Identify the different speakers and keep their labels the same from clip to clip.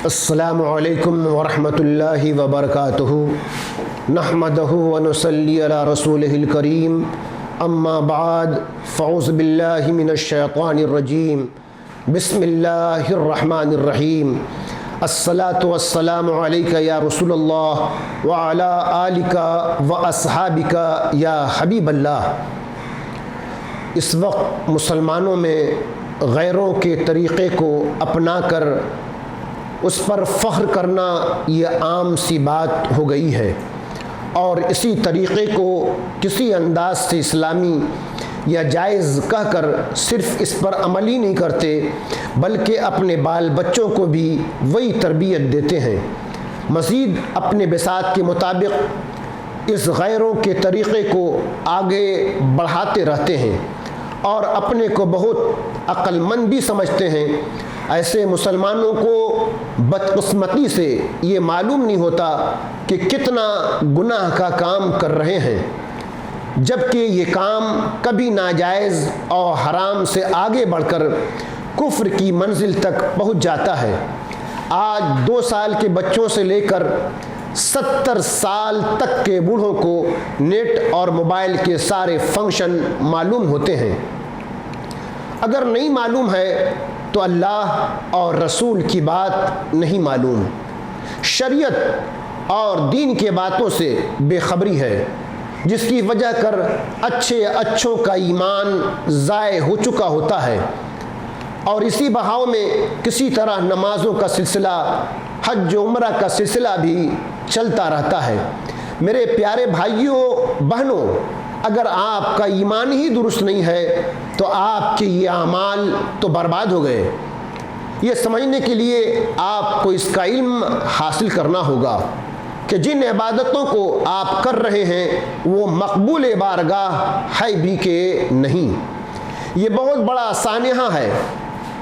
Speaker 1: السلام علیکم ورحمۃ اللہ وبرکاتہ نحمدہ ونصلی علی رسولہ الکریم اما بعد فاعوذ باللہ من الشیطان الرجیم بسم اللہ الرحمن الرحیم الصلاۃ والسلام علیک یا رسول اللہ وعلی آلک واصحابک یا حبیب اللہ۔ اس وقت مسلمانوں میں غیروں کے طریقے کو اپنا کر اس پر فخر کرنا یہ عام سی بات ہو گئی ہے، اور اسی طریقے کو کسی انداز سے اسلامی یا جائز کہہ کر صرف اس پر عمل ہی نہیں کرتے بلکہ اپنے بال بچوں کو بھی وہی تربیت دیتے ہیں۔ مزید اپنے بساط کے مطابق اس غیروں کے طریقے کو آگے بڑھاتے رہتے ہیں اور اپنے کو بہت عقل مند بھی سمجھتے ہیں۔ ایسے مسلمانوں کو بدقسمتی سے یہ معلوم نہیں ہوتا کہ کتنا گناہ کا کام کر رہے ہیں، جبکہ یہ کام کبھی ناجائز اور حرام سے آگے بڑھ کر کفر کی منزل تک پہنچ جاتا ہے۔ آج 2 سال کے بچوں سے لے کر 70 سال تک کے بوڑھوں کو نیٹ اور موبائل کے سارے فنکشن معلوم ہوتے ہیں۔ اگر نہیں معلوم ہے تو اللہ اور رسول کی بات نہیں معلوم، شریعت اور دین کے باتوں سے بے خبری ہے، جس کی وجہ کر اچھوں کا ایمان ضائع ہو چکا ہوتا ہے، اور اسی بہاؤ میں کسی طرح نمازوں کا سلسلہ، حج و عمرہ کا سلسلہ بھی چلتا رہتا ہے۔ میرے پیارے بھائیوں بہنوں، اگر آپ کا ایمان ہی درست نہیں ہے تو آپ کے یہ اعمال تو برباد ہو گئے۔ یہ سمجھنے کے لیے آپ کو اس کا علم حاصل کرنا ہوگا کہ جن عبادتوں کو آپ کر رہے ہیں وہ مقبول بارگاہ ہے بھی کہ نہیں۔ یہ بہت بڑا سانحہ ہے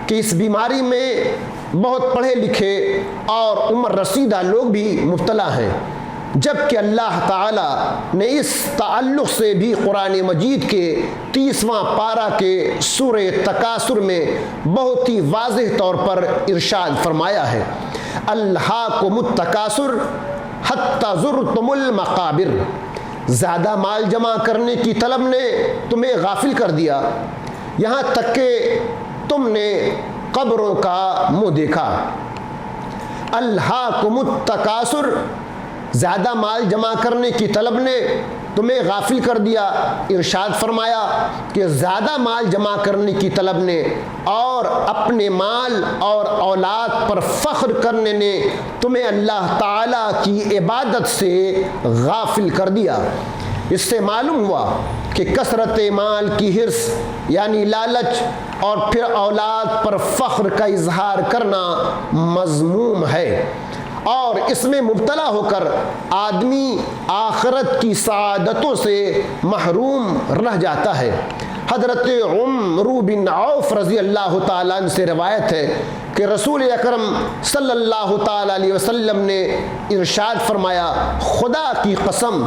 Speaker 1: کہ اس بیماری میں بہت پڑھے لکھے اور عمر رسیدہ لوگ بھی مبتلا ہیں، جبکہ اللہ تعالی نے اس تعلق سے بھی قرآن مجید کے 30واں پارہ کے سورہ تکاثر میں بہت ہی واضح طور پر ارشاد فرمایا ہے، الہاکم التکاثر حتی زرتم المقابر۔ زیادہ مال جمع کرنے کی طلب نے تمہیں غافل کر دیا، یہاں تک کہ تم نے قبروں کا منہ دیکھا۔ الہاکم التکاثر، زیادہ مال جمع کرنے کی طلب نے تمہیں غافل کر دیا۔ ارشاد فرمایا کہ زیادہ مال جمع کرنے کی طلب نے اور اپنے مال اور اولاد پر فخر کرنے نے تمہیں اللہ تعالیٰ کی عبادت سے غافل کر دیا۔ اس سے معلوم ہوا کہ کثرت مال کی حرص یعنی لالچ اور پھر اولاد پر فخر کا اظہار کرنا مذموم ہے، اور اس میں مبتلا ہو کر آدمی آخرت کی سعادتوں سے محروم رہ جاتا ہے۔ حضرت عمرو بن عوف رضی اللہ تعالیٰ عنہ سے روایت ہے کہ رسول اکرم صلی اللہ تعالیٰ علیہ وسلم نے ارشاد فرمایا، خدا کی قسم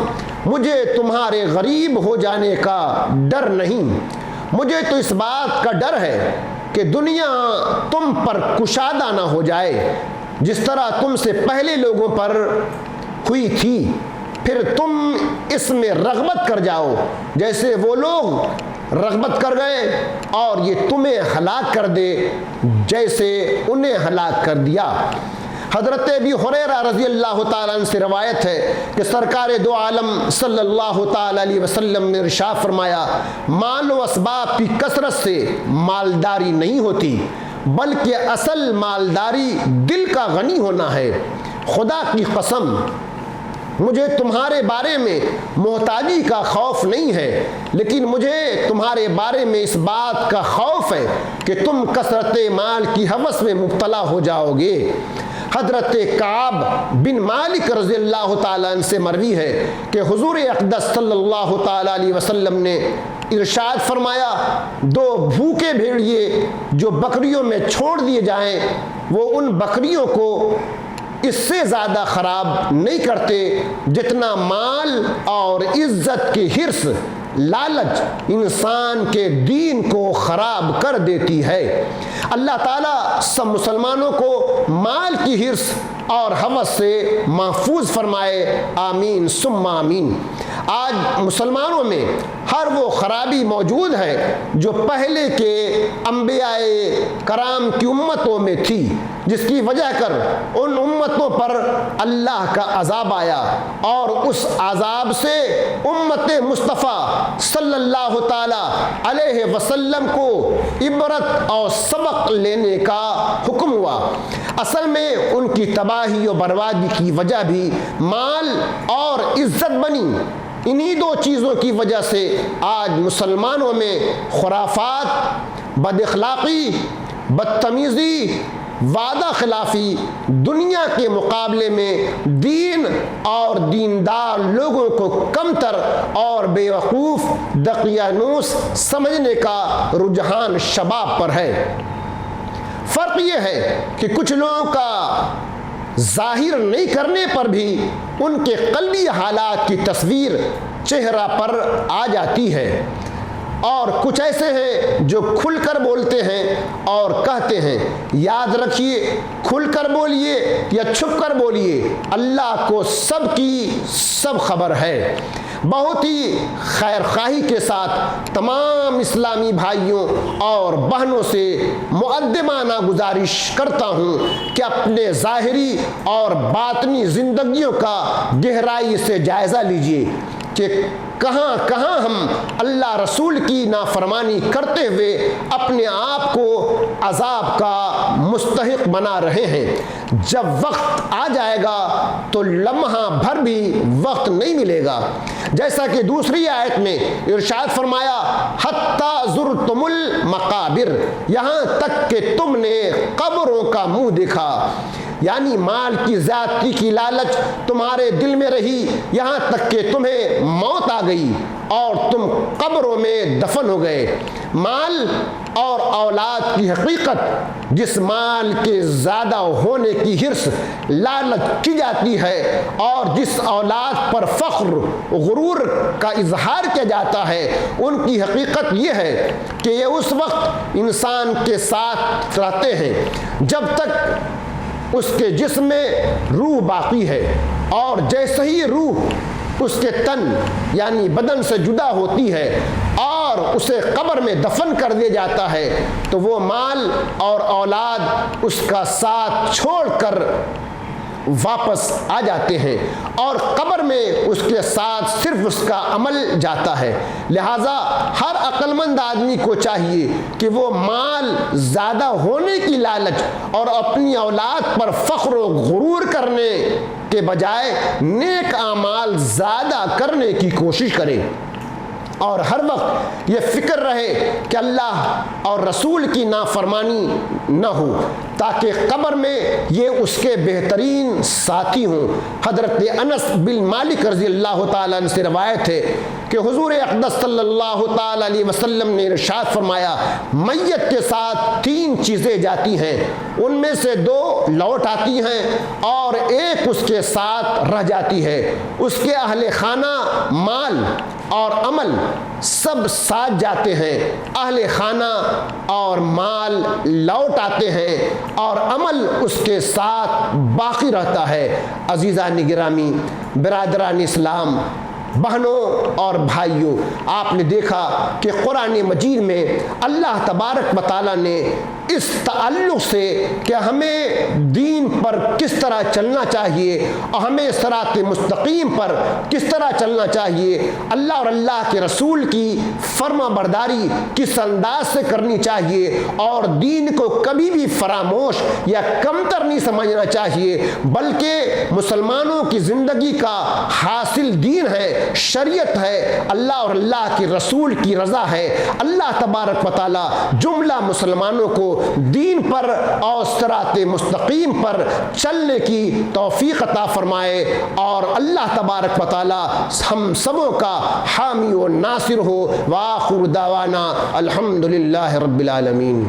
Speaker 1: مجھے تمہارے غریب ہو جانے کا ڈر نہیں، مجھے تو اس بات کا ڈر ہے کہ دنیا تم پر کشادہ نہ ہو جائے، جس طرح تم سے پہلے لوگوں پر ہوئی تھی، پھر تم اس میں رغبت کر جاؤ جیسے وہ لوگ رغبت کر گئے، اور یہ تمہیں ہلاک کر دے جیسے انہیں ہلاک کر دیا۔ حضرت ابی ہریرہ رضی اللہ تعالیٰ عنہ سے روایت ہے کہ سرکار دو عالم صلی اللہ تعالیٰ علیہ وسلم نے ارشاد فرمایا، مال و اسباب کی کثرت سے مالداری نہیں ہوتی، بلکہ اصل مالداری دل کا غنی ہونا ہے۔ خدا کی قسم مجھے تمہارے بارے میں محتاجی کا خوف نہیں ہے، لیکن مجھے تمہارے بارے میں اس بات کا خوف ہے کہ تم کثرت مال کی ہوس میں مبتلا ہو جاؤ گے۔ حضرت کعب بن مالک رضی اللہ تعالیٰ عنہ سے مروی ہے کہ حضور اقدس صلی اللہ تعالیٰ علیہ وسلم نے ارشاد فرمایا، 2 بھوکے بھیڑیے جو بکریوں میں چھوڑ دیے جائیں وہ ان بکریوں کو اس سے زیادہ خراب نہیں کرتے جتنا مال اور عزت کی حرص لالچ انسان کے دین کو خراب کر دیتی ہے۔ اللہ تعالیٰ سب مسلمانوں کو مال کی حرص اور ہوس سے محفوظ فرمائے، آمین ثم آمین۔ آج مسلمانوں میں ہر وہ خرابی موجود ہے جو پہلے کے انبیاء کرام کی امتوں میں تھی، جس کی وجہ کر ان امتوں پر اللہ کا عذاب آیا، اور اس عذاب سے امت مصطفیٰ صلی اللہ تعالی علیہ وسلم کو عبرت اور سبق لینے کا حکم ہوا۔ اصل میں ان کی تباہی و بربادی کی وجہ بھی مال اور عزت بنی۔ انہی دو چیزوں کی وجہ سے آج مسلمانوں میں خرافات، بد اخلاقی، بدتمیزی، وعدہ خلافی دنیا کے مقابلے میں دین اور دیندار لوگوں کو کمتر اور بے وقوف دقیانوس سمجھنے کا رجحان شباب پر ہے۔ فرق یہ ہے کہ کچھ لوگوں کا ظاہر نہیں کرنے پر بھی ان کے قلبی حالات کی تصویر چہرہ پر آ جاتی ہے، اور کچھ ایسے ہیں جو کھل کر بولتے ہیں اور کہتے ہیں۔ یاد رکھیے، کھل کر بولیے یا چھپ کر بولیے، اللہ کو سب کی سب خبر ہے۔ بہت ہی خیر خواہی کے ساتھ تمام اسلامی بھائیوں اور بہنوں سے مؤدبانہ گزارش کرتا ہوں کہ اپنے ظاہری اور باطنی زندگیوں کا گہرائی سے جائزہ لیجیے کہ کہاں کہاں ہم اللہ رسول کی نافرمانی کرتے ہوئے اپنے آپ کو عذاب کا مستحق بنا رہے ہیں۔ جب وقت آ جائے گا تو لمحہ بھر بھی وقت نہیں ملے گا، جیسا کہ دوسری آیت میں ارشاد فرمایا، حتی زرتم المقابر، یہاں تک کہ تم نے قبروں کا منہ دیکھا۔ یعنی مال کی زیادتی کی لالچ تمہارے دل میں رہی یہاں تک کہ تمہیں موت آ گئی اور تم قبروں میں دفن ہو گئے۔ مال اور اولاد کی حقیقت، جس مال کے زیادہ ہونے کی حرص لالچ کی جاتی ہے اور جس اولاد پر فخر غرور کا اظہار کیا جاتا ہے، ان کی حقیقت یہ ہے کہ یہ اس وقت انسان کے ساتھ رہتے ہیں جب تک اس کے جسم میں روح باقی ہے، اور جیسے ہی روح اس کے تن یعنی بدن سے جدا ہوتی ہے اور اسے قبر میں دفن کر دیا جاتا ہے تو وہ مال اور اولاد اس کا ساتھ چھوڑ کر واپس آ جاتے ہیں، اور قبر میں اس کے ساتھ صرف اس کا عمل جاتا ہے۔ لہٰذا ہر عقل مند آدمی کو چاہیے کہ وہ مال زیادہ ہونے کی لالچ اور اپنی اولاد پر فخر و غرور کرنے کے بجائے نیک اعمال زیادہ کرنے کی کوشش کرے، اور ہر وقت یہ فکر رہے کہ اللہ اور رسول کی نافرمانی نہ ہو، تاکہ قبر میں یہ اس کے بہترین ساتھی ہوں۔ حضرت انس بن مالک رضی اللہ تعالیٰ عنہ سے روایت ہے کہ حضور اقدس صلی اللہ تعالیٰ علیہ وسلم نے ارشاد فرمایا، میت کے ساتھ 3 چیزیں جاتی ہیں، ان میں سے 2 لوٹ آتی ہیں اور 1 اس کے ساتھ رہ جاتی ہے۔ اس کے اہل خانہ، مال اور عمل سب ساتھ جاتے ہیں، اہل خانہ اور مال لوٹ آتے ہیں اور عمل اس کے ساتھ باقی رہتا ہے۔ عزیزان گرامی، برادران اسلام، بہنوں اور بھائیوں، آپ نے دیکھا کہ قرآن مجید میں اللہ تبارک و تعالیٰ نے اس تعلق سے کہ ہمیں دین پر کس طرح چلنا چاہیے اور ہمیں صراط مستقیم پر کس طرح چلنا چاہیے، اللہ اور اللہ کے رسول کی فرما برداری کس انداز سے کرنی چاہیے، اور دین کو کبھی بھی فراموش یا کمتر نہیں سمجھنا چاہیے، بلکہ مسلمانوں کی زندگی کا حاصل دین ہے، شریعت ہے، اللہ اور اللہ کے رسول کی رضا ہے۔ اللہ تبارک و تعالیٰ جملہ مسلمانوں کو دین پر اور صراط مستقیم پر چلنے کی توفیق عطا فرمائے، اور اللہ تبارک و تعالیٰ ہم سبوں کا حامی و ناصر ہو۔ وآخر دعوانا الحمدللہ رب العالمین۔